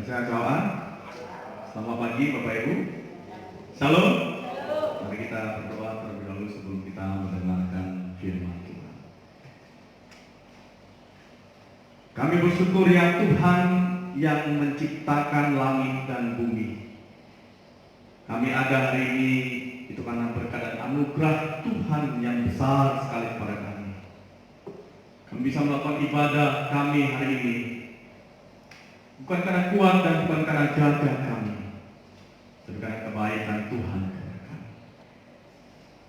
Sehat bawaan. Selamat pagi Bapak Ibu. Shalom. Mari kita berdoa terlebih dahulu sebelum kita mendengarkan firman Tuhan. Kami bersyukur ya Tuhan yang menciptakan langit dan bumi. Kami ada hari ini itu karena berkat dan anugerah Tuhan yang besar sekali kepada kami. Kami bisa melakukan ibadah kami hari ini bukan karena kuat dan bukan karena jaga kami, tapi karena kebaikan Tuhan kepada kami.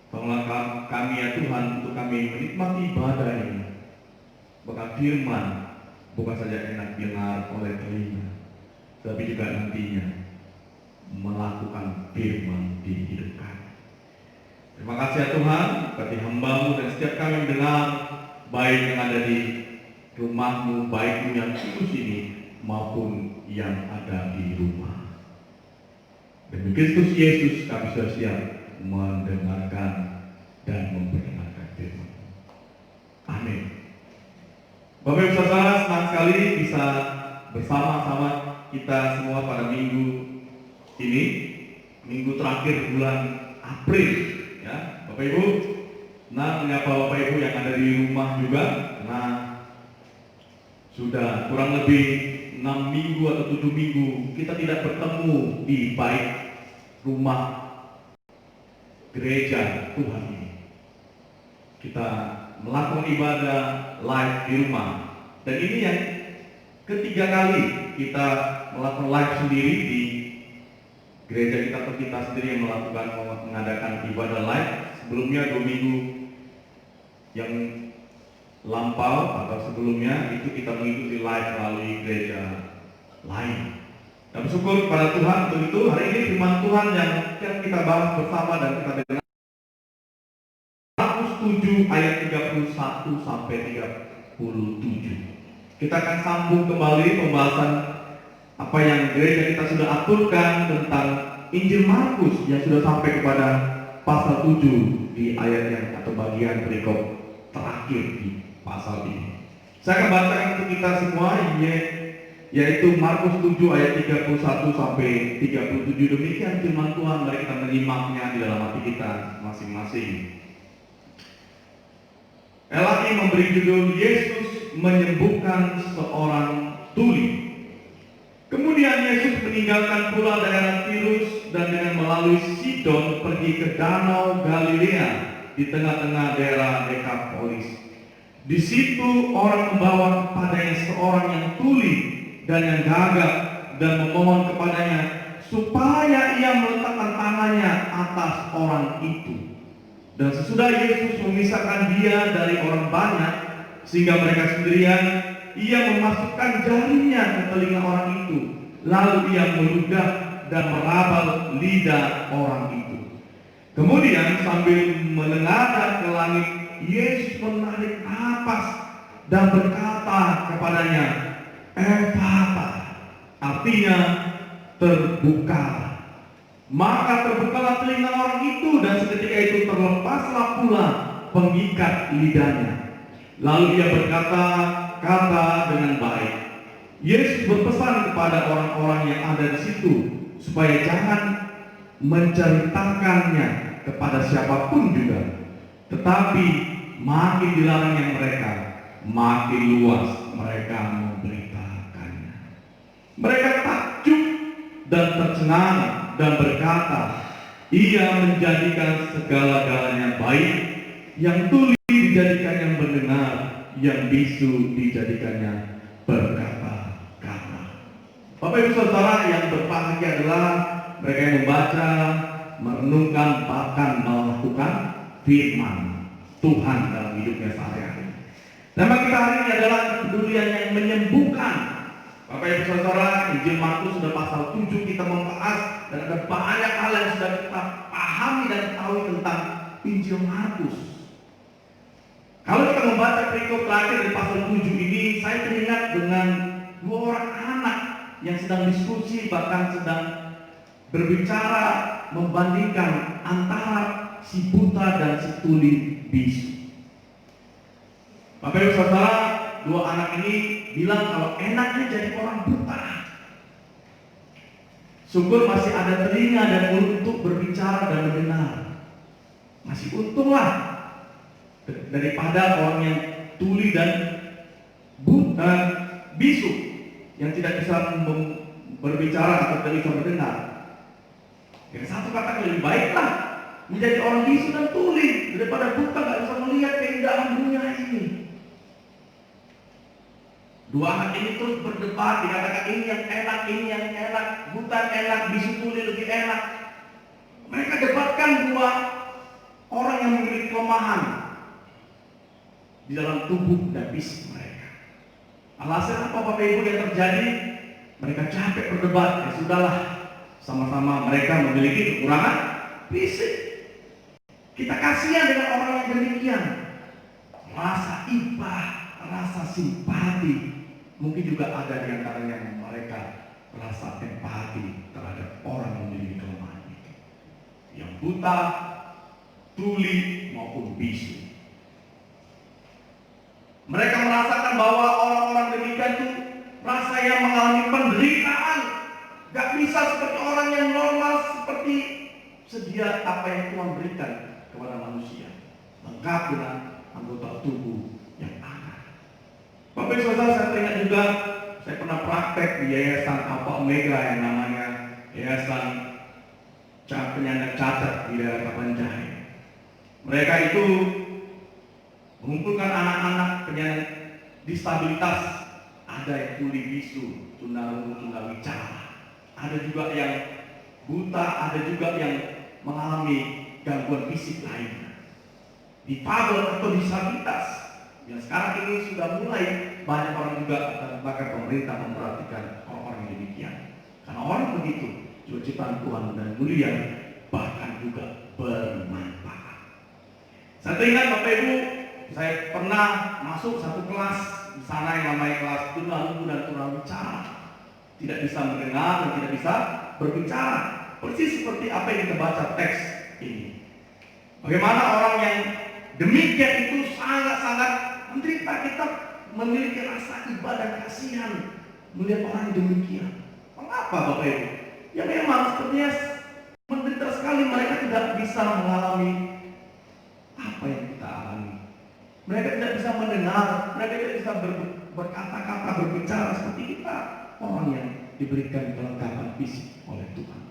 Tolonglah kami ya Tuhan untuk kami menikmati ibadah ini, bukan firman, bukan saja enak dengar oleh telinga, tapi juga nantinya melakukan firman di hidup kami. Terima kasih ya Tuhan, berkati hamba-Mu dan setiap kami mendengar, baik yang ada di rumah-Mu, baik yang kudus ini, maupun yang ada di rumah. Demi Kristus Yesus kami sudah siap mendengarkan dan memperdengarkan firman. Amin. Bapak Ibu Saudara, senang sekali bisa bersama-sama kita semua pada minggu ini, minggu terakhir bulan April, ya Bapak Ibu. Nah, menyapa Bapak Ibu yang ada di rumah juga. Nah, sudah kurang lebih 6 minggu atau 7 minggu kita tidak bertemu di baik rumah gereja Tuhan ini. Kita melakukan ibadah live di rumah, dan ini yang ketiga kali kita melakukan live sendiri di gereja kita, atau kita sendiri yang mengadakan ibadah live. Sebelumnya 2 minggu yang lampau atau sebelumnya itu kita mengikuti live melalui gereja lain. Dan bersyukur kepada Tuhan untuk itu. Hari ini firman Tuhan yang kita bahas bersama dan kita dengar Markus 7 ayat 31 sampai 37. Kita akan sambung kembali pembahasan apa yang gereja kita sudah aturkan tentang Injil Markus yang sudah sampai kepada pasal 7 di ayat yang atau bagian berikut terakhir di pasal ini. Saya akan bacakan untuk kita semua, yaitu Markus 7 ayat 31 sampai 37. Demikian firman Tuhan, mari kita menyimaknya di dalam hati kita masing-masing. Lagi memberi judul Yesus menyembuhkan seorang tuli. Kemudian Yesus meninggalkan pula daerah Tirus dan dengan melalui Sidon pergi ke Danau Galilea di tengah-tengah daerah Dekapolis. Di situ orang membawa kepadanya seorang yang tuli dan yang gagap dan memohon kepadanya supaya ia meletakkan tangannya atas orang itu. Dan sesudah Yesus memisahkan dia dari orang banyak sehingga mereka sendirian, ia memasukkan jarinya ke telinga orang itu, lalu ia meludah dan meraba lidah orang itu. Kemudian sambil menengadah ke langit, Yesus menarik napas dan berkata kepadanya, Ephata, artinya terbuka. Maka terbukalah telinga orang itu, dan seketika itu terlepaslah pula pengikat lidahnya. Lalu ia berkata-kata dengan baik. Yesus berpesan kepada orang-orang yang ada di situ supaya jangan menceritakannya kepada siapapun juga, tetapi makin dilarangnya mereka, makin luas mereka memberitakannya. Mereka takjub dan tercengang dan berkata, ia menjadikan segala-galanya baik, yang tuli dijadikan yang mendengar, yang bisu dijadikannya berkata-kata. Bapak Ibu Saudara, yang berbahagia adalah mereka yang membaca, merenungkan, bahkan melakukan firman Tuhan dalam hidupnya sehari-hari. Nama kita hari ini adalah kepedulian yang menyembuhkan. Bapak Ibu Saudara, Injil Markus sudah pasal 7 kita membahas, dan ada banyak hal yang sudah kita pahami dan tahu tentang Injil Markus. Kalau kita membaca perikop terakhir di pasal 7 ini, saya teringat dengan 2 orang anak yang sedang diskusi, bahkan sedang berbicara membandingkan antara si buta dan si tuli bisu. Bapak Ibu Saudara, 2 anak ini bilang kalau enaknya jadi orang buta. Syukur masih ada telinga dan mulut untuk berbicara dan mendengar. Masih untunglah daripada orang yang tuli dan buta, bisu, yang tidak bisa berbicara atau tidak bisa mendengar. Yang satu kata lebih baiklah menjadi orang bisu dan tuli daripada buta nggak bisa melihat keindahan dunia ini. Dua anak ini terus berdebat, dikatakan ini yang enak, buta enak, bisu tuli lebih enak. Mereka debatkan dua orang yang memiliki kelemahan di dalam tubuh dan fisik mereka. Alasan apa Bapak Ibu yang terjadi? Mereka capek berdebat, ya sudahlah, sama-sama mereka memiliki kekurangan fisik. Kita kasihan dengan orang yang demikian. Rasa ibah, rasa simpati, mungkin juga ada di antaranya mereka rasa empati terhadap orang yang memiliki kelemahan itu, yang buta, tuli maupun bisu. Mereka merasakan bahwa orang-orang demikian itu rasa yang mengalami penderitaan, gak bisa seperti orang yang normal, seperti sedia apa yang Tuhan berikan kepada manusia, lengkap dengan anggota tubuh yang ada. Bapak Ibu Saudara, saya teringat juga, saya pernah praktek di Yayasan Alpha Omega yang namanya Yayasan Penyandang Cacat di daerah Kapanjai. Mereka itu mengumpulkan anak-anak penyandang disabilitas, ada yang tuli bisu, tunarungu, tunawicara, ada juga yang buta, ada juga yang mengalami gangguan fisik lainnya, difabel atau disabilitas. Yang sekarang ini sudah mulai banyak orang juga, bahkan pemerintah memperhatikan orang-orang yang demikian, karena orang begitu juga ciptaan Tuhan dan mulia, bahkan juga bermanfaat. Saya teringat Bapak Ibu, saya pernah masuk satu kelas di sana yang namanya kelas tunarungu dan tunawicara, tidak bisa mendengar dan tidak bisa berbicara, persis seperti apa yang kita baca teks ini. Bagaimana orang yang demikian itu sangat-sangat menderita. Kita memiliki rasa iba dan kasihan melihat orang yang demikian. Mengapa Bapak Ibu? Ya memang sepertinya menderita sekali, mereka tidak bisa mengalami apa yang kita alami. Mereka tidak bisa mendengar, mereka tidak bisa berkata-kata, berbicara seperti kita, orang yang diberikan kelengkapan fisik oleh Tuhan.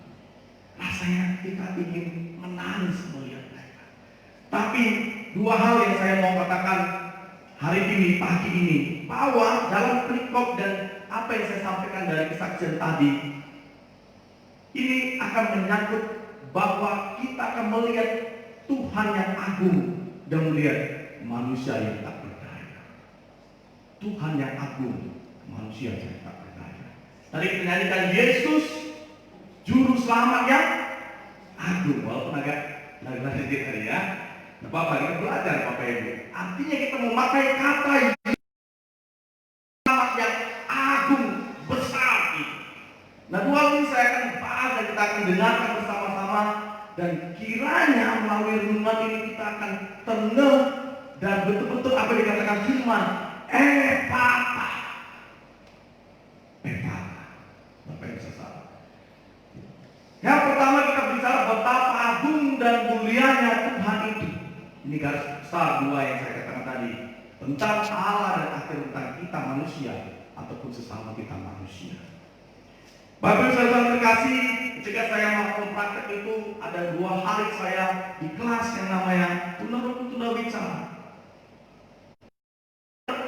Rasanya kita ingin menangis melihat mereka. Tapi dua hal yang saya mau katakan hari ini, pagi ini, bahwa dalam perikop dan apa yang saya sampaikan dari kesaksian tadi, ini akan menyangkut bahwa kita akan melihat Tuhan yang agung dan melihat manusia yang tak berdaya. Tuhan yang agung, manusia yang tak berdaya. Tadi menyanyikan Yesus, Juru Selamat yang agung, walaupun agak sedikit tadi ya. Nah, Bapak kita belajar Bapak Ibu. Artinya kita memakai kata selamat yang agung, besar itu. Nah, dua ini saya akan bahas dan kita akan dengarkan bersama-sama, dan kiranya melalui renungan ini kita akan tenang dan betul-betul apa yang dikatakan firman Epata. Bapak Ibu saudara. Yang pertama kita bicara betapa agung dan mulianya Tuhan itu. Ini garis besar dua yang saya katakan tadi, tentang Allah dan akhir tentang kita manusia ataupun sesama kita manusia. Bapak Ibu saudara terkasih, ketika saya melakukan praktek itu ada 2 hari saya di kelas yang namanya tunarungu tunawicara.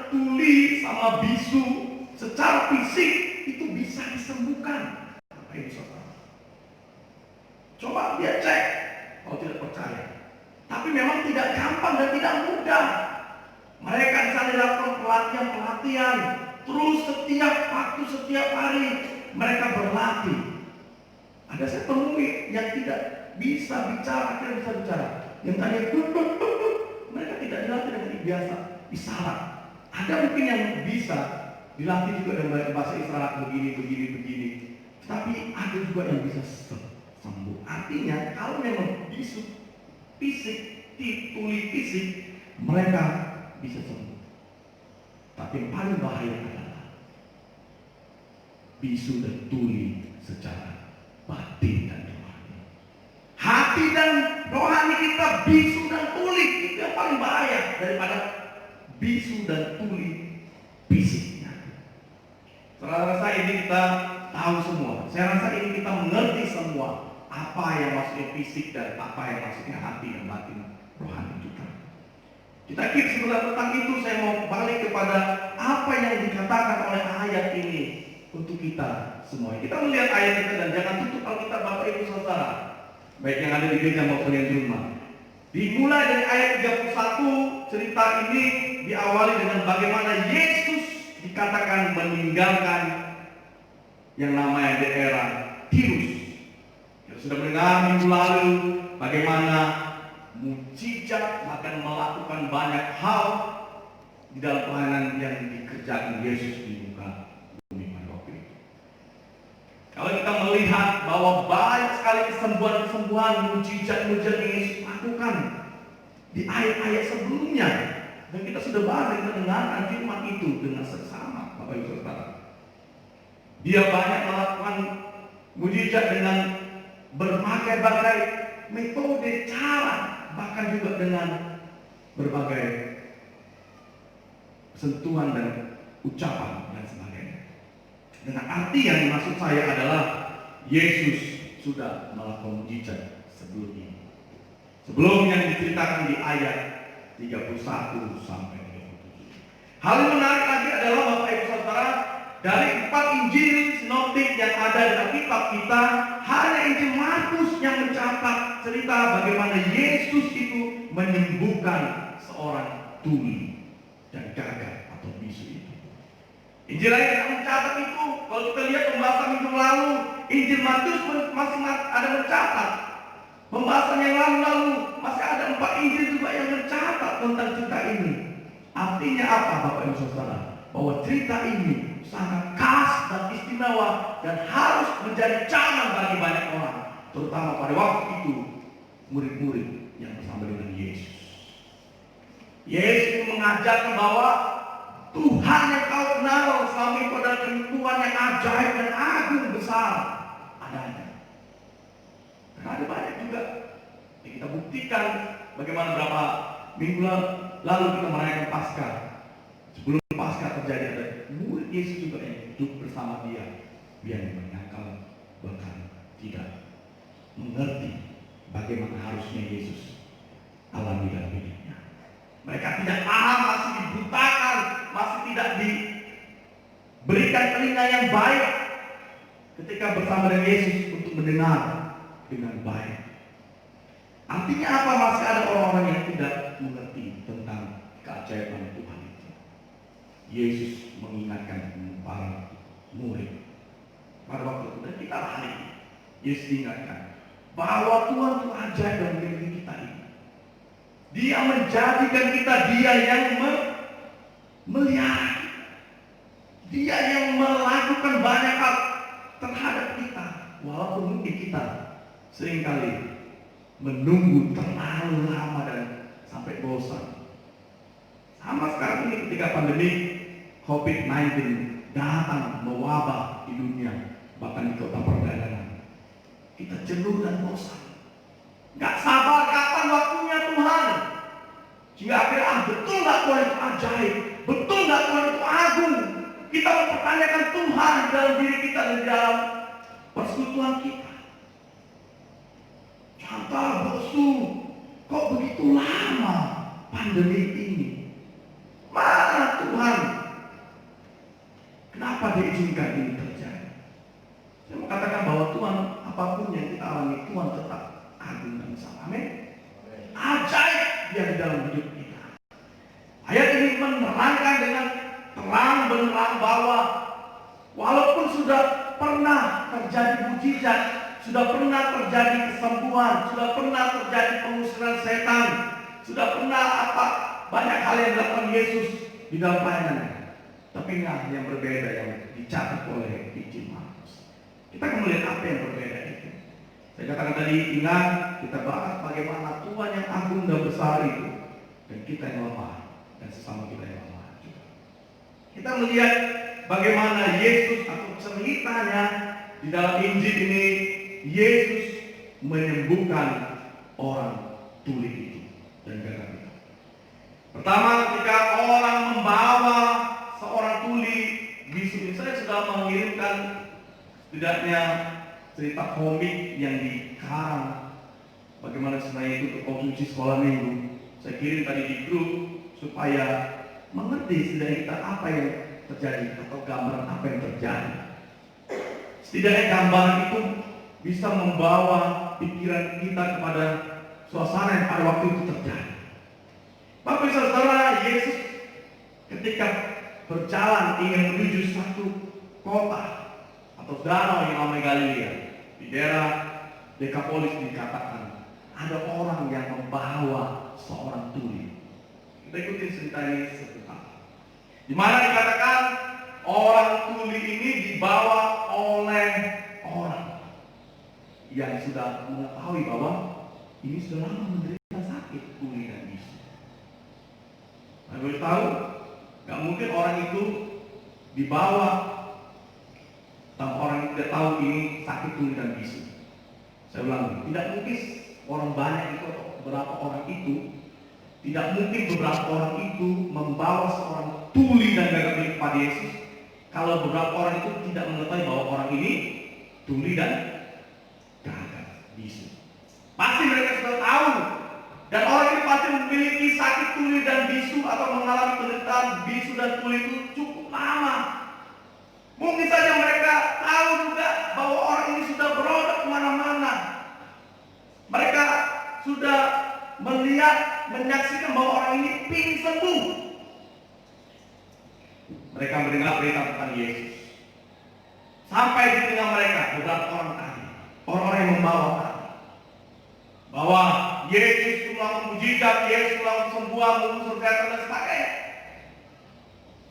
Tuli sama bisu secara fisik itu bisa disembuhkan. Bapak Ibu saudara, coba dia cek kalau tidak percaya. Tapi memang tidak gampang dan tidak mudah. Mereka bisa dilakukan pelatihan, terus setiap waktu, setiap hari mereka berlatih. Ada saya temui yang tidak bisa bicara, tidak bisa bicara. Yang tadi mereka tidak dilatih dengan biasa isyarat. Ada mungkin yang bisa dilatih juga dengan bahasa isyarat begini. Tapi ada juga yang bisa sembuh. Artinya kalau memang bisu fisik, tuli fisik, mereka bisa sembuh. Tapi yang paling bahaya adalah bisu dan tuli secara batin dan rohani. Hati dan rohani kita bisu dan tuli, itu yang paling bahaya daripada bisu dan tuli fisiknya. Saya rasa ini kita tahu semua. Saya rasa ini kita mengerti semua apa yang maksudnya fisik dan apa yang maksudnya hati dan batin rohani kita. Kita kira sebentar tentang itu, saya mau balik kepada apa yang dikatakan oleh ayat ini untuk kita semua. Kita melihat ayat itu dan jangan tutup Alkitab Bapak Ibu Saudara, baik yang ada di gereja maupun yang di rumah. Dimulai dari ayat 31, cerita ini diawali dengan bagaimana Yesus dikatakan meninggalkan yang namanya daerah Tirus. Kita sudah mendengar minggu lalu bagaimana mujizat bahkan melakukan banyak hal di dalam pelayanan yang dikerjakan Yesus di muka bumi pada waktu itu. Kalau kita melihat bahwa banyak sekali kesembuhan-kesembuhan, mujizat-mujizat yang Yesus lakukan di ayat-ayat sebelumnya, dan kita sudah banyak mendengarkan firman itu dengan seksama, Bapak Ibu Saudara. Dia banyak melakukan mujizat dengan berbagai-bagai metode, cara, bahkan juga dengan berbagai sentuhan dan ucapan dan sebagainya. Dengan arti yang dimaksud saya adalah Yesus sudah melakukan mujizat sebelum ini. Sebelum yang diceritakan di ayat 31 sampai 37. Hal yang menarik lagi adalah Bapak Ibu Saudara, dari 4 Injil sinoptik yang ada di Alkitab kita, hanya Injil Markus yang mencatat cerita bagaimana Yesus itu menyembuhkan seorang tuli dan gagah atau bisu itu. Injil lain yang mencatat itu, kalau kita lihat pembahasan minggu lalu, Injil Matius masih ada mencatat. Pembahasan yang lalu masih ada 4 Injil juga yang mencatat tentang cerita ini. Artinya apa Bapak Ibu Saudara? Bahwa cerita ini sangat khas dan istimewa dan harus menjadi caman bagi banyak orang, terutama pada waktu itu murid-murid yang bersama dengan Yesus. Yesus mengajarkan bahwa Tuhan yang kau kenal selama itu adalah Tuhan yang ajaib dan agung besar adanya. Dan ada banyak juga yang kita buktikan bagaimana berapa minggu lalu kita merayakan Paskah. Sebelum Paskah terjadi ada murid Yesus juga yang hidup bersama dia. Dia yang menyangkal bahkan tidak mengerti bagaimana harusnya Yesus alami dalam hidupnya. Mereka tidak paham, masih dibutakan, masih tidak diberikan telinga yang baik ketika bersama dengan Yesus untuk mendengar dengan baik. Artinya apa? Masih ada orang-orang yang tidak mengerti tentang keajaiban Tuhan itu. Yesus mengingatkan para murid pada waktu itu, dan kita hari ini Yesus ingatkan bahwa Tuhan itu ajaib dalam diri kita ini. Dia menjadikan kita dia yang melihara, dia yang melakukan banyak hal terhadap kita, walaupun mungkin kita seringkali menunggu terlalu lama dan sampai bosan. Sama sekarang ini ketika pandemi COVID-19 datang mewabah di dunia, bahkan di kota perdagangan, kita jenuh dan bosan. Gak sabar kapan waktunya Tuhan. Sehingga akhirnya betul gak Tuhan itu ajaib, betul gak Tuhan itu agung. Kita mempertanyakan Tuhan dalam diri kita dan dalam persekutuan kita. Contoh bosu, kok begitu lama pandemi ini? Mana Tuhan? Kenapa diizinkan ini terjadi? Saya mau katakan bahwa Tuhan, apapun yang kita alami, Tuhan tetap agung dan besar. Amin. Ajaib dia di dalam hidup kita. Ayat ini menerangkan dengan terang benerang bahwa walaupun sudah pernah terjadi mujizat, sudah pernah terjadi kesembuhan, sudah pernah terjadi pengusiran setan, sudah pernah banyak hal yang dilakukan Yesus di dalam pelayanannya. Tapi yang berbeda yang dicatat oleh Injil Markus. Kita akan melihat apa yang berbeda itu. Saya katakan tadi, ingat kita bahas bagaimana Tuhan yang agung dan besar itu, dan kita yang lemah, dan sesama kita yang lemah juga. Kita melihat bagaimana Yesus atau ceritanya di dalam Injil ini Yesus menyembuhkan orang tuli itu dan gagap itu. Pertama, ketika orang membawa seorang tuli bisu ini, saya sudah mengirimkan setidaknya cerita komik yang dikarang bagaimana sebenarnya itu untuk konsumsi sekolah minggu. Saya kirim tadi di grup supaya mengerti setidaknya kita apa yang terjadi atau gambaran apa yang terjadi. Setidaknya gambaran itu bisa membawa pikiran kita kepada suasana yang pada waktu itu terjadi. Bapak Ibu Saudara, Yesus ketika berjalan ingin menuju satu kota atau danau yang namanya Galilea, di daerah Dekapolis dikatakan ada orang yang membawa seorang tuli. Kita ikuti cerita ini sebentar. Di mana dikatakan orang tuli ini dibawa oleh orang yang sudah mengetahui bahwa ini sudah lama menderita sakit tuli dan bisu. Anda tahu, gak mungkin orang itu dibawa tanpa orang yang tidak tahu ini sakit tuli dan bisu. Saya ulangi, tidak mungkin orang banyak itu atau beberapa orang itu, tidak mungkin beberapa orang itu membawa seorang tuli dan gagap kepada Yesus kalau beberapa orang itu tidak mengetahui bahwa orang ini tuli dan gagap bisu. Pasti mereka sudah tahu, dan orang ini pasti memiliki sakit tuli dan bisu atau mengalami penderitaan bisu dan tuli itu cukup lama. Mungkin saja mereka tahu juga bahwa orang ini sudah berobat kemana-mana. Mereka sudah melihat, menyaksikan bahwa orang ini pingin sembuh. Mereka mendengar berita tentang Yesus. Sampai di tengah mereka beberapa orang tadi, orang-orang yang membawa tadi, bahwa Yesus melakukan mujizat, Yesus melakukan kesembuhan, mengusir setan dan sebagainya.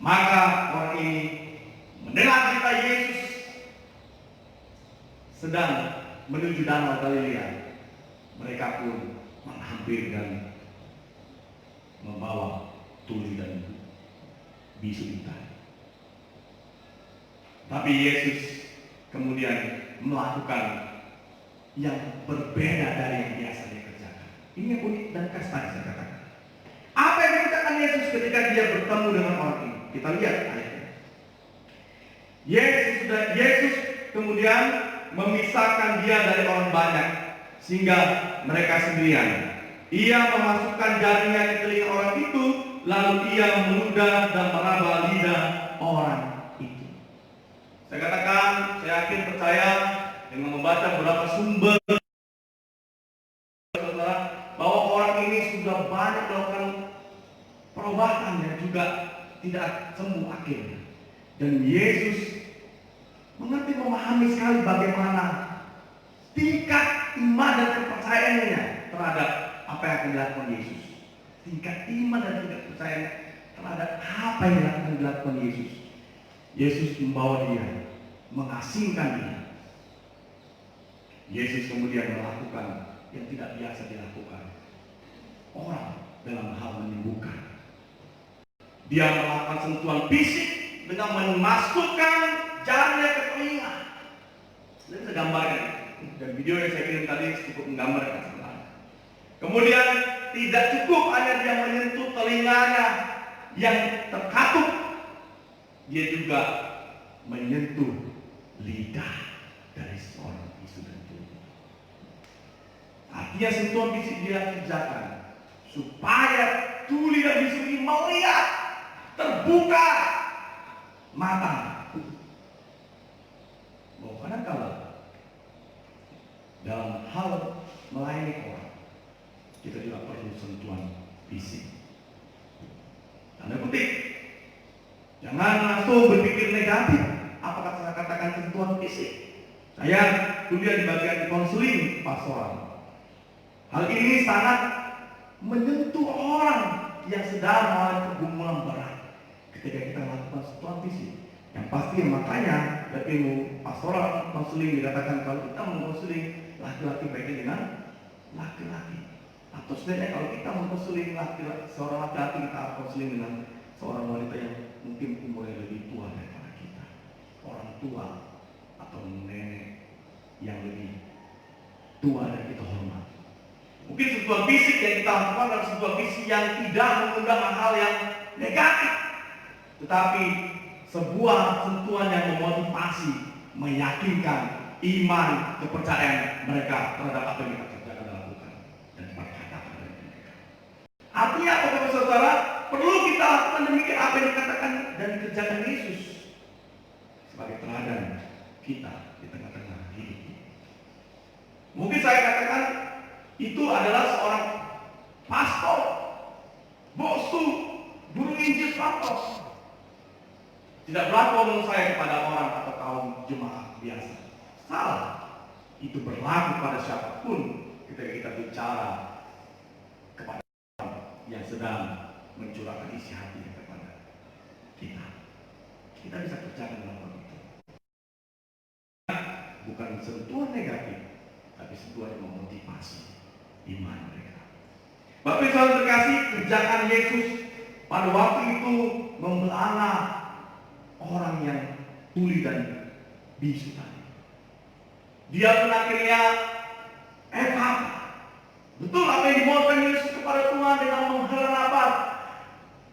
Maka orang ini mendengar cerita Yesus sedang menuju danau Galilea. Mereka pun menghampiri dan membawa tuli dan bisu itu. Tapi Yesus kemudian melakukan yang berbeda dari yang biasa dia kerjakan. Ini yang unik dan khas tadi saya katakan. Apa yang dikerjakan Yesus ketika dia bertemu dengan orang ini? Kita lihat ayatnya. Yesus kemudian memisahkan dia dari orang banyak sehingga mereka sendirian. Ia memasukkan jarinya ke telinga orang itu, lalu ia meludah dan meraba lidah orang itu. Saya katakan, saya yakin percaya dengan membaca beberapa sumber bahwa orang ini sudah banyak melakukan perobatan yang juga tidak sembuh akhirnya. Dan Yesus mengerti, memahami sekali bagaimana tingkat iman dan kepercayaannya terhadap apa yang akan dilakukan Yesus. Tingkat iman dan tingkat kepercayaan terhadap apa yang akan dilakukan Yesus. Yesus membawa dia, mengasingkan dia. Yesus kemudian melakukan yang tidak biasa dilakukan orang dalam hal menyembuhkan. Dia melakukan sentuhan fisik dengan memasukkan jarinya ke telinga. Saya bisa gambarkan, dan video yang saya kirim tadi cukup menggambarkan sebenarnya. Kemudian tidak cukup hanya dia menyentuh telinganya yang terkatup, dia juga menyentuh lidah dari seorang bisu dan tuli. Artinya sentuhan fisik dia kerjakan supaya tuli dan bisu ini melihat, terbuka mata. Bahwa kalau dalam hal melayani orang, kita juga perlu sentuhan fisik. Tanda kutip, jangan langsung berpikir negatif. Apakah saya katakan sentuhan fisik? Saya kuliah di bagian konseling pastoral. Hal ini sangat menyentuh orang yang sedang mengalami pergumulan berat ketika kita melakukan sentuhan fisik. Yang pasti makanya dari ilmu pastoral konseling dikatakan kalau kita mengkonseling laki-laki baiknya dengan laki-laki, atau sebenarnya kalau kita mengkonseling seorang laki-laki, kita konseling dengan seorang wanita yang mungkin umurnya lebih tua daripada kita, orang tua atau nenek yang lebih tua dan kita hormat. Mungkin sebuah bisik yang kita lakukan adalah sebuah bisik yang tidak mengundang hal yang negatif, tetapi sebuah sentuhan yang memotivasi, meyakinkan iman, kepercayaan mereka terhadap apa yang kita kerjakan dan lakukan dan katakan dari mereka. Artinya apa, Bapak Saudara? Perlu kita lakukan demikian apa yang dikatakan dan dikerjakan Yesus sebagai teladan kita di tengah-tengah hidup ini. Mungkin saya katakan itu adalah seorang pastor, bosku, guru Injil pastor. Tidak berlaku menurut saya kepada orang atau kaum jemaat biasa. Salah. Itu berlaku pada siapapun ketika kita bicara kepada orang yang sedang mencurahkan isi hatinya kepada kita. Kita bisa kerjakan melakukan itu. Bukan sentuhan negatif, tapi sentuhan yang memotivasi iman mereka. Bapak Ibu saudara terkasih, kerjaan Yesus pada waktu itu membelana orang yang tuli dan bisu tadi. Dia pun akhirnya betul apa yang dimaukan Yesus kepada Tuhan dengan menghela nafas.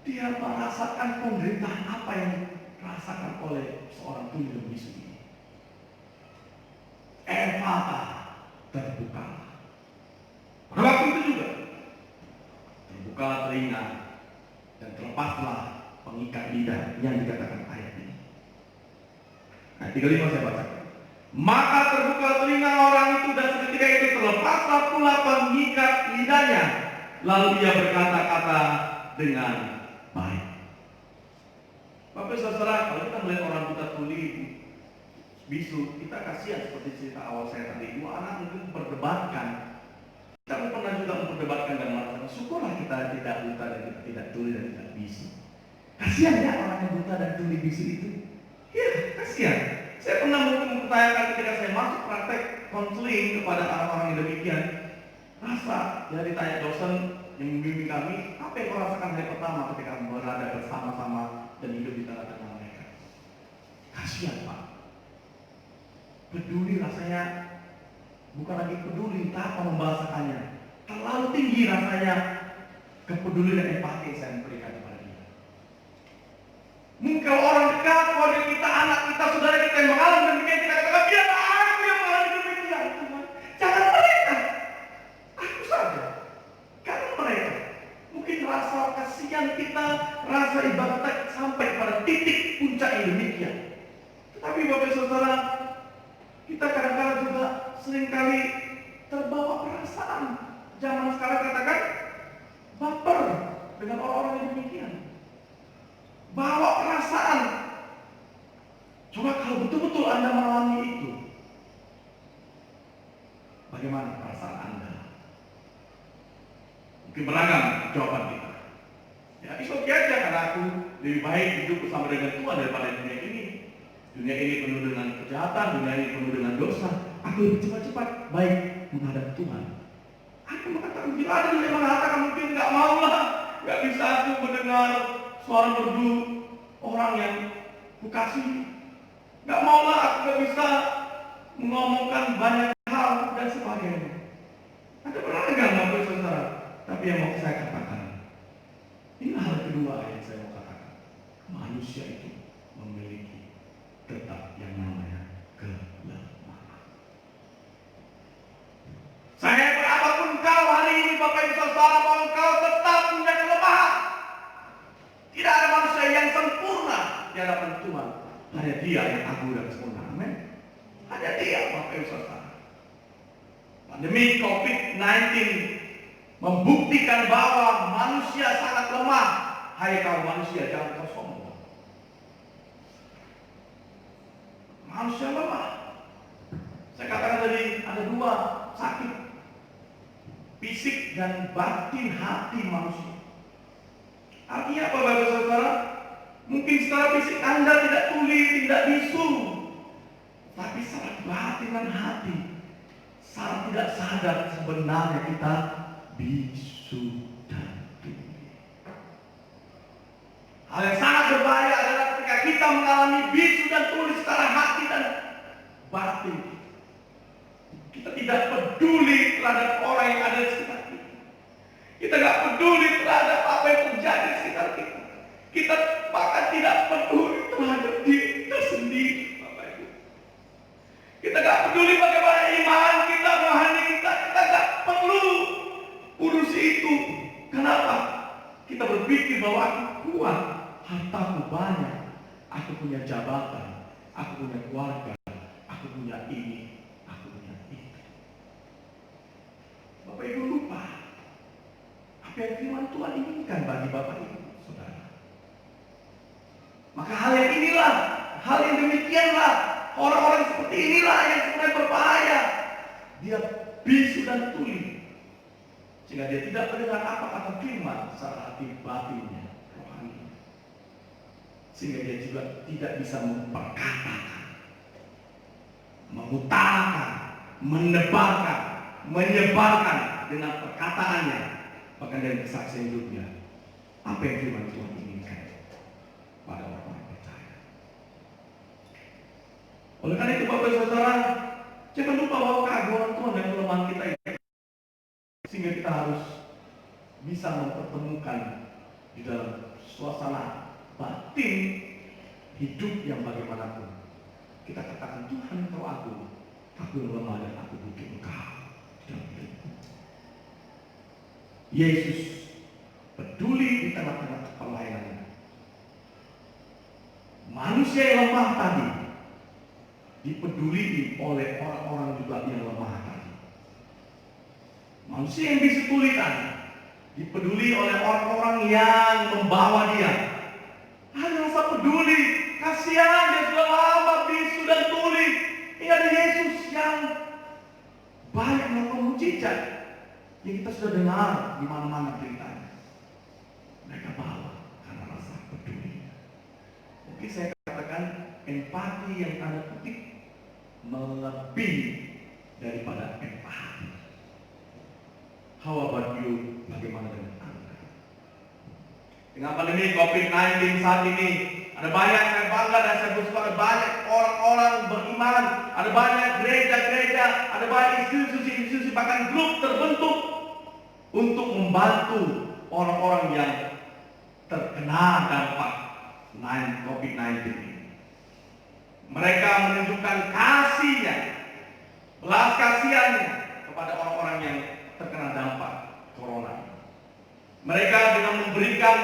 Dia merasakan penderitaan apa yang dirasakan oleh seorang tuli dan bisu ini. Terbuka. Pada waktu itu juga terbukalah telinga dan terlepaslah pengikat lidah yang dikatakan ayat ini. Ayat 35 saya baca. Maka terbuka telinga orang itu dan seketika itu terlepaslah pula pengikat lidahnya. Lalu dia berkata-kata dengan baik. Bapak Saudara, kalau kita melihat orang buta tuli bisu, kita kasihan seperti cerita awal saya tadi. Dua anak mungkin memperdebatkan. Kita pernah juga memperdebatkan dan mengatakan, syukurlah kita tidak buta dan kita tidak tuli dan tidak bisu. Kasihan ya orang yang buta dan tuli bisu itu. Ya, kasihan. Saya pernah mungkin mempertanyakan ketika saya masuk praktek konseling kepada orang-orang yang demikian. Rasa, ya ditanya dosen yang membimbing kami, apa yang kau rasakan hari pertama ketika berada bersama-sama dan hidup di tengah-tengah mereka? Kasihan Pak. Peduli rasanya, bukan lagi peduli, tak apa membahasakannya. Terlalu tinggi rasanya kepedulian dan empati yang saya berikan kepada dia. Mungkin kalau orang dekat, keluarga kita, anak kita, saudara kita yang mengalami demikian, kita katakan, biarlah aku yang mengalami demikian. Jangan mereka, aku saja. Karena mereka, mungkin rasa kasihan kita, rasa ibadah sampai pada titik puncak yang demikian. Tetapi Bapak Saudara, kita kadang-kadang juga seringkali terbawa perasaan. Zaman sekarang katakan baper dengan orang-orang yang demikian. Bawa perasaan. Coba kalau betul-betul Anda mengalami itu, bagaimana perasaan Anda? Mungkin beragam jawaban kita. Ya, itu oke aja karena aku lebih baik hidup bersama dengan Tuhan daripada dunia ini. Dunia ini penuh dengan kejahatan, dunia ini penuh dengan dosa. Aku lebih cepat-cepat baik menghadap Tuhan. Aku mengatakan, bila ada yang mengatakan mungkin nggak mau lah, nggak bisa aku mendengar suara merdu orang yang kukasih. Nggak mau lah, aku nggak bisa mengomongkan banyak hal dan sebagainya. Ada beragam Bapak Saudara. Tapi yang mau saya katakan, ini hal kedua yang saya mau katakan. Manusia itu memiliki tetap yang namanya kelemahan. Saya berapapun kau hari ini Bapak Ibu Saudara, bahwa kau tetap punya kelemahan. Tidak ada manusia yang sempurna di hadapan Tuhan. Hanya Dia yang agung dan sempurna. Amin. Hanya Dia Bapak Ibu Saudara. Pandemi COVID-19 membuktikan bahwa manusia sangat lemah. Hai kau manusia, jangan kau sombong. Manusia lemah. Saya katakan tadi ada dua sakit, fisik dan batin hati manusia. Artinya apa Bapak Saudara? Mungkin secara fisik Anda tidak tuli, tidak bisu, tapi secara batin dan hati, secara tidak sadar sebenarnya kita bisu dan tuli. Hal yang sangat berbahaya adalah ketika kita mengalami bisu dan tuli secara hati dan batin. Kita tidak tidak peduli terhadap orang yang ada di sekitar kita. Kita nggak peduli terhadap apa yang terjadi di sekitar kita. Kita bahkan tidak peduli terhadap diri kita sendiri, Bapak Ibu. Kita nggak peduli bagaimana iman kita, rohani kita. Kita nggak perlu urusi itu. Kenapa? Kita berpikir bahwa aku kuat, hartaku banyak, aku punya jabatan, aku punya keluarga, aku punya ini, aku punya itu. Bapak Ibu lupa apa yang firman Tuhan inginkan bagi Bapak Ibu, Saudara. Maka hal yang inilah, hal yang demikianlah, orang-orang seperti inilah yang sebenarnya berbahaya. Dia bisu dan tuli, sehingga dia tidak mendengar apa kata firman secara hati batinnya, rohani. Sehingga dia juga tidak bisa memperkatakan, mengutarakan, menebarkan, menyebarkan dengan perkataannya, bahkan dari kesaksian hidupnya, apa yang firman Tuhan inginkan pada orang-orang percaya. Oleh karena itu Bapak Saudara, jangan lupa bahwa keagungan Tuhan dan kelemahan kita itu, sehingga kita harus bisa mempertemukan di dalam suasana batin hidup yang bagaimanapun. Kita katakan, Tuhan Engkau agung, aku lemah dan aku butuh Engkau dalam hidupku. Yesus peduli di tengah-tengah pelayanannya. Manusia yang lemah tadi dipeduli oleh orang-orang juga yang lemah tadi. Manusia yang bisu tuli tadi dipeduli oleh orang-orang yang membawa dia. Ada rasa peduli, kasihan dia sudah lama bisu dan tuli. Ini ada Yesus yang banyak melakukan mujizat yang kita sudah dengar di mana-mana ceritanya. Mereka bawa karena rasa peduli. Mungkin saya katakan empati yang tanda kutip melebihi daripada empati. How about you? Bagaimana dengan Anda? Dengan pandemi COVID-19 saat ini, ada banyak, saya bangga dan saya bersyukur, ada banyak orang-orang beriman, ada banyak gereja-gereja, ada banyak institusi-institusi, bahkan grup terbentuk untuk membantu orang-orang yang terkena dampak COVID-19 ini. Mereka menunjukkan kasihnya, belas kasihannya kepada orang-orang yang terkena dampak corona. Mereka dengan memberikan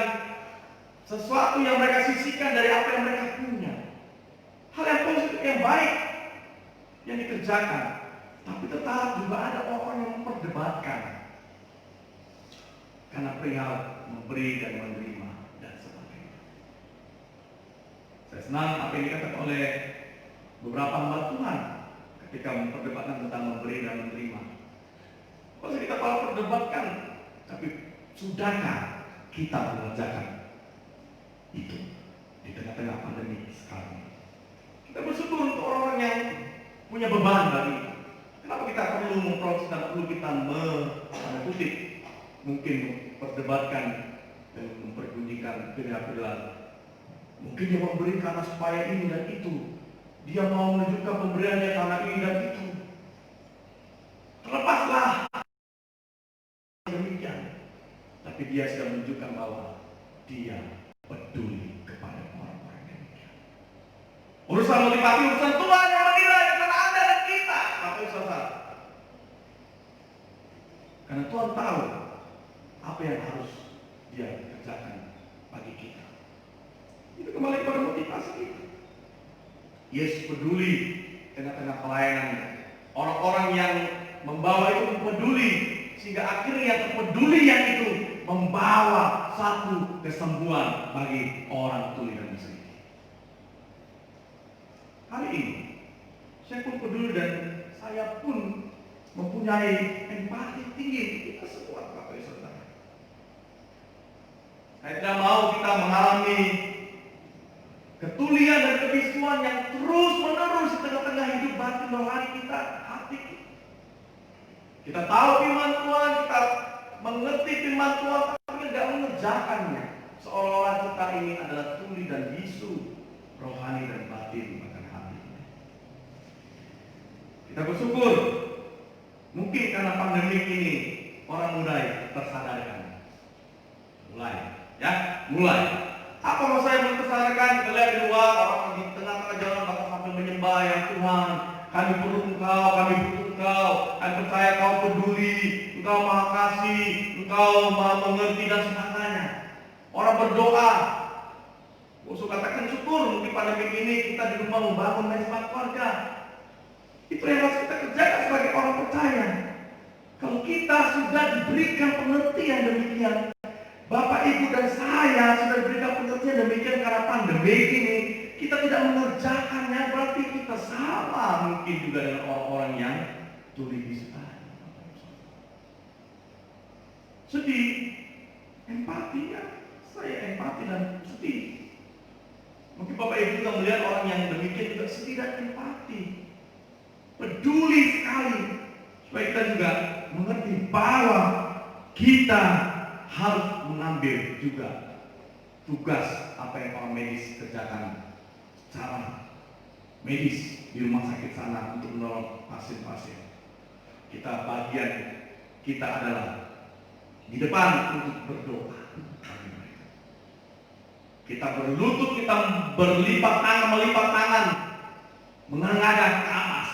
sesuatu yang mereka sisihkan dari apa yang mereka punya. Hal yang positif, yang baik yang dikerjakan. Tapi tetap juga ada orang yang memperdebatkan karena perihal memberi dan menerima dan sebagainya. Saya senang apa yang dikatakan oleh beberapa hamba Tuhan ketika memperdebatkan tentang memberi dan menerima. Kalau kita kalau perdebatkan, tapi sudahkah kita mengerjakan itu di tengah-tengah pandemi sekarang? Kita bersyukur untuk orang-orang yang punya beban bagi kita. Kenapa kita perlu memproses dan perlu kita mengutip, mungkin memperdebatkan dan memperbunyikan pilihan-pilihan. Mungkin dia memberi karena supaya ini dan itu. Dia mau menunjukkan pemberiannya karena ini dan itu. Terlepaslah demikian. Tapi dia sudah menunjukkan bahwa dia peduli kepada orang-orang demikian. Urusan motivasi, urusan Tuhan yang menilai, bukan Anda dan kita. Bapak Saudara. Karena Tuhan tahu apa yang harus dia kerjakan bagi kita. Itu kembali kepada motivasi kita. Yesus peduli tengah-tengah pelayanannya. Orang-orang yang membawa itu peduli, sehingga akhirnya kepedulian itu membawa satu kesembuhan bagi orang tuli dan bisu. Hari ini saya pun peduli dan saya pun mempunyai empati tinggi. Kita semua Bapak Ibu Saudara. Saya tidak mau kita mengalami ketulian dan kebisuan yang terus menerus di tengah-tengah hidup batin rohani kita, hati kita. Kita tahu firman Tuhan, kita mengerti firman Tuhan, tapi tidak mengerjakannya. Seolah-olah kita ini adalah tuli dan bisu rohani dan batin bahkan hati. Kita bersyukur Mungkin karena pandemi ini orang mulai tersadarkan. Mulai. Apa mau saya belum tersadarkan? Melihat di luar orang di tengah-tengah jalan bahkan sambil menyembah, ya Tuhan, kami perlu Engkau, kami butuh Engkau, kami percaya Kau peduli, Engkau maha kasih, Engkau maha mengerti dan sebagainya. Orang berdoa. Saya katakan syukur mungkin pandemi ini kita di rumah membangun mesbah keluarga. Itu yang harus kita kerjakan sebagai orang percaya. Kalau kita sudah diberikan pengertian demikian, Bapak, Ibu, dan saya sudah diberikan pengertian demikian karena pandemi ini, kita tidak mengerjakannya, berarti kita sama mungkin juga dengan orang-orang yang tuli bisa. Sedih, empati ya, saya empati dan sedih. Mungkin Bapak Ibu juga melihat orang yang demikian juga sedih dan empati, peduli sekali, supaya kita juga mengerti bahwa kita harus mengambil juga tugas apa yang orang medis kerjakan secara medis di rumah sakit sana untuk menolong pasien-pasien. Kita adalah di depan untuk berdoa. Kita berlutut, kita melipat tangan, menengadah ke atas.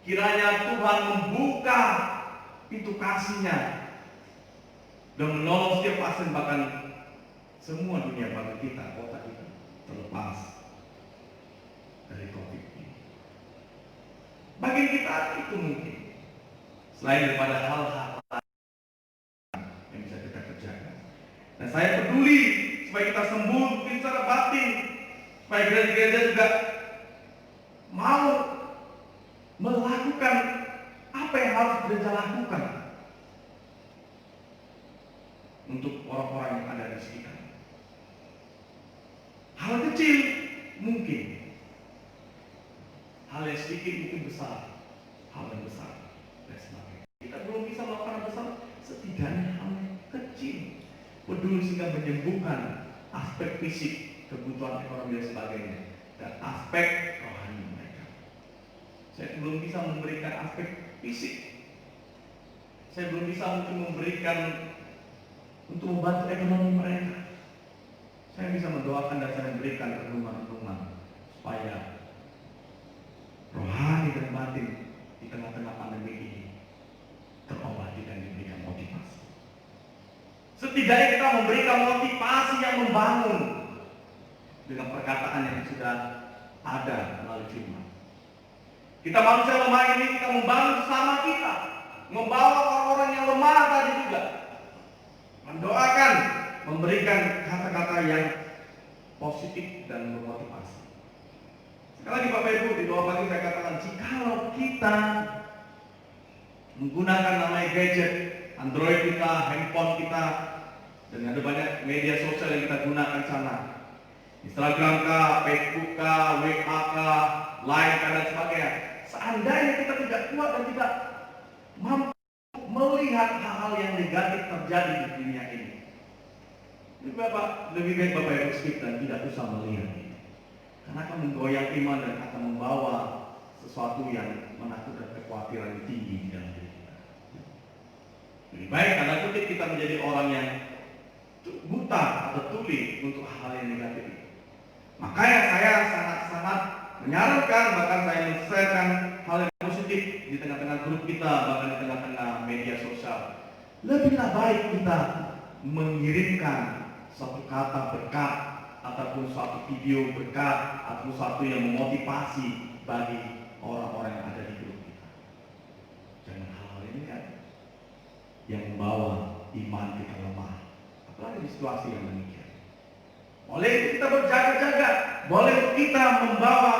Kiranya Tuhan membuka pintu kasih-Nya dan menolong setiap pasien, bahkan semua dunia bagi kita, kota kita terlepas dari COVID ini. Bagi kita itu mungkin selain daripada hal-hal yang bisa kita kerjakan. Dan saya peduli supaya kita sembuh mungkin secara batin, supaya gereja-gereja juga mau melakukan apa yang harus gereja lakukan untuk orang-orang yang ada di sekitar. Hal kecil mungkin, hal yang sedikit mungkin besar, hal yang besar dan sebagainya. Kita belum bisa melakukan hal besar, setidaknya hal yang kecil peduli sehingga menyembuhkan aspek fisik, kebutuhan ekonomi dan sebagainya, dan aspek rohani mereka. Saya belum bisa memberikan aspek fisik, saya belum bisa untuk memberikan untuk membantu ekonomi mereka. Saya bisa mendoakan dan saya memberikan renungan-renungan supaya rohani dan batin di tengah-tengah pandemi ini terobati dan diberikan motivasi. Setidaknya kita memberikan motivasi yang membangun dengan perkataan yang sudah ada melalui firman. Kita manusia lemah ini, kita membangun sesama kita, membawa orang-orang yang lemah tadi juga, mendoakan, memberikan kata-kata yang positif dan memotivasi. Sekali lagi Bapak Ibu, di doa pagi saya katakan, jikalau kita menggunakan namanya gadget, Android kita, handphone kita, dan ada banyak media sosial yang kita gunakan sana, Instagram kah, Facebook kah, WA kah, Line kah, dan sebagainya. Seandainya kita tidak kuat dan tidak mampu melihat hal-hal yang negatif terjadi di dunia ini, lebih baik Bapak Ibu skip dan tidak usah melihat ini, karena akan menggoyang iman dan akan membawa sesuatu yang menakutkan, kekhawatiran yang tinggi di dalam diri kita. Lebih baik tanda kutip kita menjadi orang yang buta atau tuli untuk hal yang negatif itu. Makanya saya sangat-sangat menyarankan, bahkan saya men-sharekan hal yang positif di tengah-tengah grup kita, bahkan di tengah-tengah media sosial. Lebihlah baik kita mengirimkan suatu kata berkat, ataupun suatu video berkat, ataupun suatu yang memotivasi bagi orang-orang yang ada di grup kita. Jangan hal-hal ini kan yang membawa iman kita lemah, apalagi di situasi yang demikian. Boleh kita berjaga-jaga, boleh kita membawa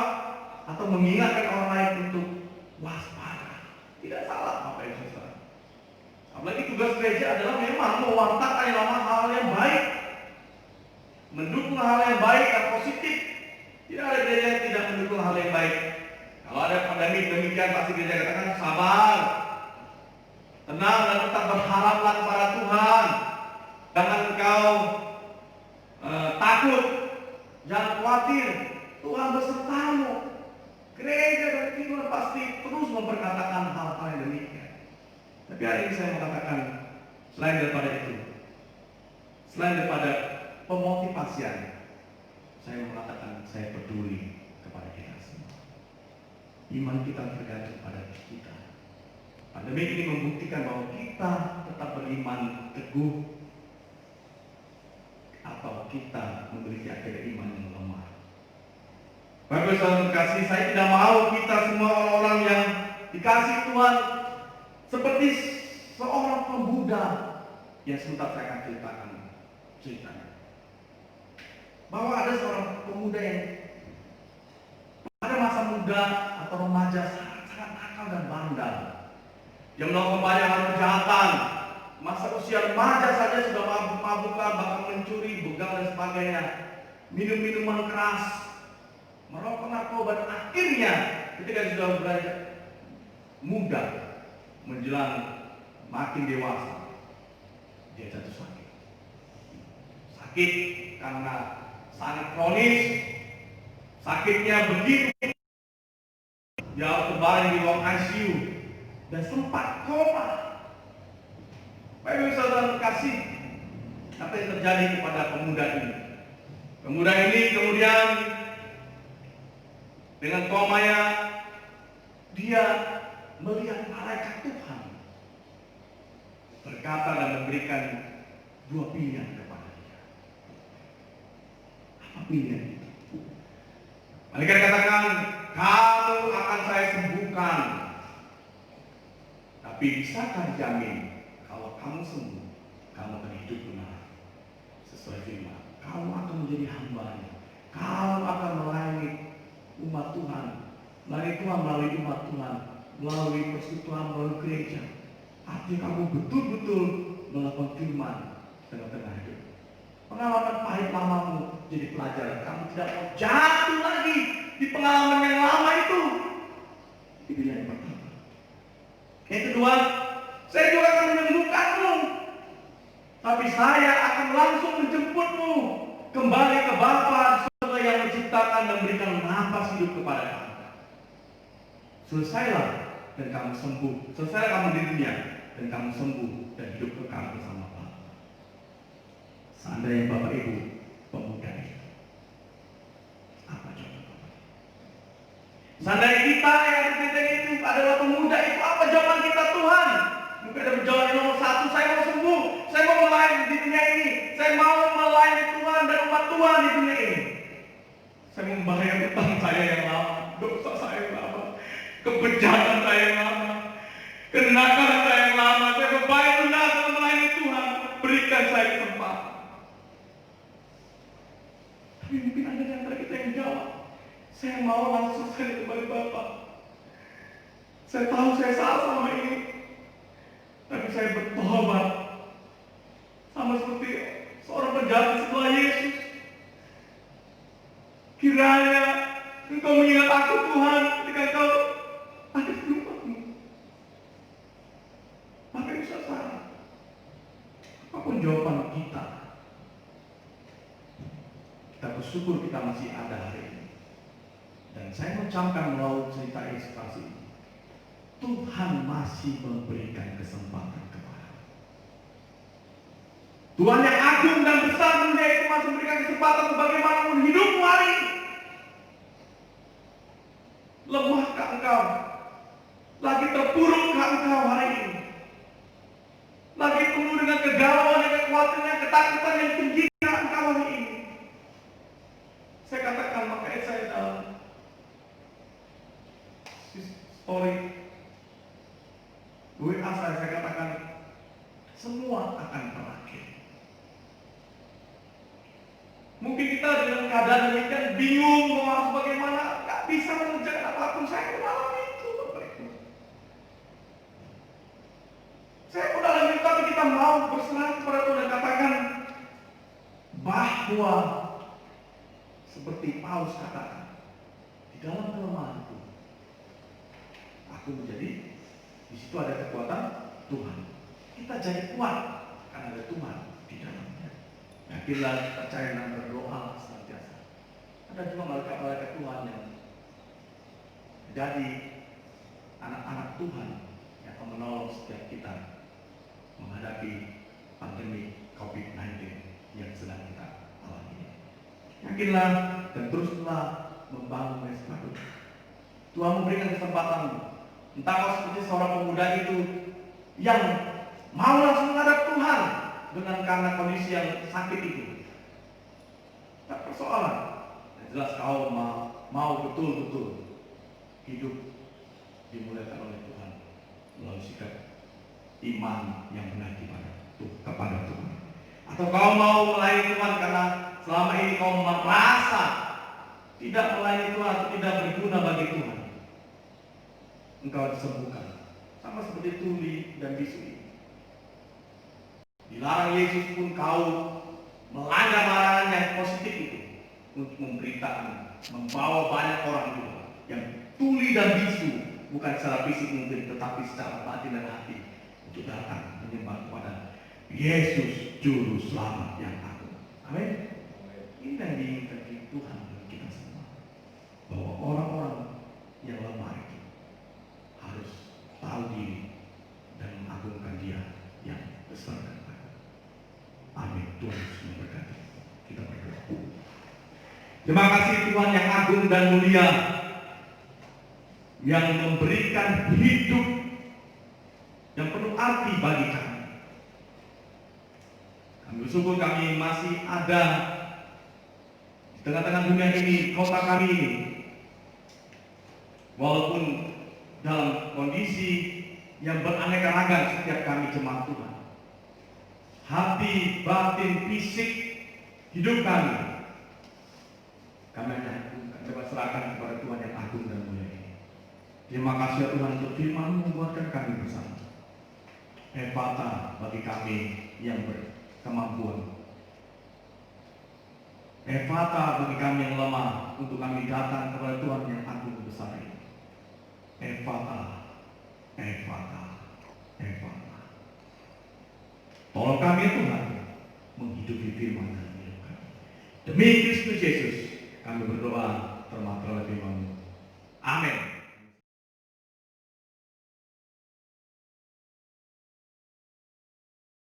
atau mengingatkan orang lain untuk waspada. Tidak salah Bapak Ibu Saudara. Apalagi tugas gereja adalah memang mewartakan hal yang baik, mendukung hal yang baik dan positif. Tidak ada gereja yang tidak mendukung hal yang baik. Kalau ada pandemi demikian, pasti gereja katakan sabar, tenang, dan tetap berharaplah kepada Tuhan. Jangan engkau takut, jangan khawatir, Tuhan besertamu. Gereja yakin Tuhan pasti terus memperkatakan hal-hal yang demikian. Tapi hari ini saya mengatakan, selain daripada itu, selain daripada pemotivasian, saya mengatakan saya peduli kepada kita semua. Iman kita tergantung pada kita. Pandemi ini membuktikan bahwa kita tetap beriman teguh atau kita memiliki akhirnya iman yang lemah. Bapak saudara terkasih, saya tidak mau kita semua orang-orang yang dikasih Tuhan seperti seorang pemuda yang sebentar saya akan ceritakan ceritanya. Bahwa ada seorang pemuda yang pada masa muda atau remaja sangat nakal dan bandel. Yang melakukan banyak hal kejahatan. Masa usia remaja saja sudah mabuk-mabukan, bahkan mencuri, begal dan sebagainya. Minum minuman keras, merokok narkoba, dan akhirnya ketika sudah beranjak muda menjelang makin dewasa, dia jatuh sakit. Sakit karena sangat kronis, sakitnya begitu, dia harus terbaring di ruang ICU dan sempat koma. Bapak saudara terkasih, apa yang terjadi kepada pemuda ini? Pemuda ini kemudian dengan komanya dia melihat malaikat Tuhan berkata dan memberikan dua pilihan kepada dia. Apa pilihan itu? Malaikat katakan, kamu akan saya sembuhkan. Tapi bisakah dijamin kalau kamu sembuh, kamu akan hidup benar sesuai firman. Kamu akan menjadi hamba-Nya. Kamu akan melayani umat Tuhan, melayani Tuhan melalui umat Tuhan, melalui persekutuan, melalui gereja. Artinya kamu betul-betul melakukan firman tengah-tengah hidup. Pengalaman pahit lamamu jadi pelajaran. Kamu tidak mau jatuh lagi di pengalaman yang lama itu. Itu pilihan yang pertama. Yang kedua, saya juga akan menyembuhkanmu, tapi saya akan langsung menjemputmu kembali ke Bapa Surga yang menciptakan dan memberikan nafas hidup kepada kamu. Selesailah dan kamu sembuh. Selesailah kamu di dunia dan kamu sembuh dan hidup kekal bersama Bapa. Seandainya Bapak Ibu pemuda itu, apa jawaban Bapak? Seandainya kita yang kita itu adalah pemuda itu, apa jawaban kita? Tuhan, mungkin ada jawaban nomor satu, saya mau sembuh, saya mau melayani di dunia ini, saya mau melayani Tuhan dan umat Tuhan di dunia ini. Saya mau membayar utang saya yang lama, dosa saya yang lama, kebejatan saya yang lama, kenakalan saya yang lama. Saya membayar utang dalam melayani Tuhan. Berikan saya kesempatan. Tapi mungkin ada di antara kita yang jawab, saya mau langsung sekali kembali Bapak. Saya tahu saya salah selama ini, tapi saya bertobat sama seperti seorang penjahat setelah Yesus. Kiranya Engkau mengingat aku Tuhan ketika Engkau ada di rumahmu. Maka bisa salah. Apapun jawaban kita, kita bersyukur kita masih ada hari ini. Dan saya mengucapkan melalui cerita ilustrasi ini, Tuhan masih memberikan kesempatan kepada kita. Tuhan yang agung dan besar dunia itu masih memberikan kesempatan bagaimanapun hidupmu hari ini. Lemahkah engkau? Lagi terpurukah engkau hari ini? Lagi penuh dengan kegalauan, kekhawatiran, ketakutan yang tinggi engkau hari ini? Saya katakan, makanya saya dalam story WA saya katakan, semua akan berakhir. Mungkin kita dengan keadaan demikian bingung mau harus bagaimana, nggak bisa mengerjakan apapun. Saya mengalami itu, Bapak Ibu. Saya mengalami itu, tapi kita mau berserah kepada Tuhan dan katakan bahwa seperti Paulus katakan, di dalam kelemahanku aku menjadi, di situ ada kekuatan Tuhan. Kita jadi kuat karena ada Tuhan di dalamnya. Yakinlah, percaya dan berdoa senantiasa. Ada juga malaikat-malaikat Tuhan yang menjadi anak-anak Tuhan yang akan menolong setiap kita menghadapi pandemi COVID-19 yang sedang kita alami. Yakinlah dan teruslah membangun Mesbah. Tuhan memberikan kesempatan. Entah kau seperti seorang pemuda itu yang mau langsung menghadap Tuhan dengan karena kondisi yang sakit itu. Tak persoalan. Yang jelas kau mau betul-betul hidup dimuliakan oleh Tuhan melalui sikap iman yang benar kepada Tuhan. Atau kau mau melayani Tuhan karena selama ini kau merasa tidak melayani Tuhan atau tidak berguna bagi Tuhan. Engkau disembuhkan sama seperti tuli dan bisu ini. Dilarang Yesus pun kau melanggar larangan yang positif itu untuk memberitakan, membawa banyak orang juga yang tuli dan bisu, bukan secara fisik mungkin, tetapi secara batin dan hati untuk datang menyembah kepada Yesus Juru Selamat yang agung. Amin. Ini yang diinginkan Tuhan bagi kita semua, bahwa orang-orang yang lemah itu harus tahu diri dan mengagungkan Dia yang besar dan agung. Amin. Tuhan Yesus memberkati. Kita berdoa. Terima kasih Tuhan yang agung dan mulia, yang memberikan hidup yang penuh arti bagi kami. Kami bersyukur kami masih ada di tengah-tengah dunia ini, kota kami ini. Walaupun dalam kondisi yang beraneka ragam setiap kami jemaat Tuhan. Hati, batin, fisik, hidup kami hanya dapat serahkan kepada Tuhan yang agung dan mulia ini. Terima kasih Tuhan untuk firman membuatkan kami bersama. Efata bagi kami yang berkemampuan. Efata bagi kami yang lemah, untuk kami datang kepada Tuhan yang agung besar ini. Efata, Efata, Efata. Tolong kami Tuhan menghidupi firman dan hidup kami. Demi Kristus Yesus kami berdoa terima kasih firman-Mu. Amin.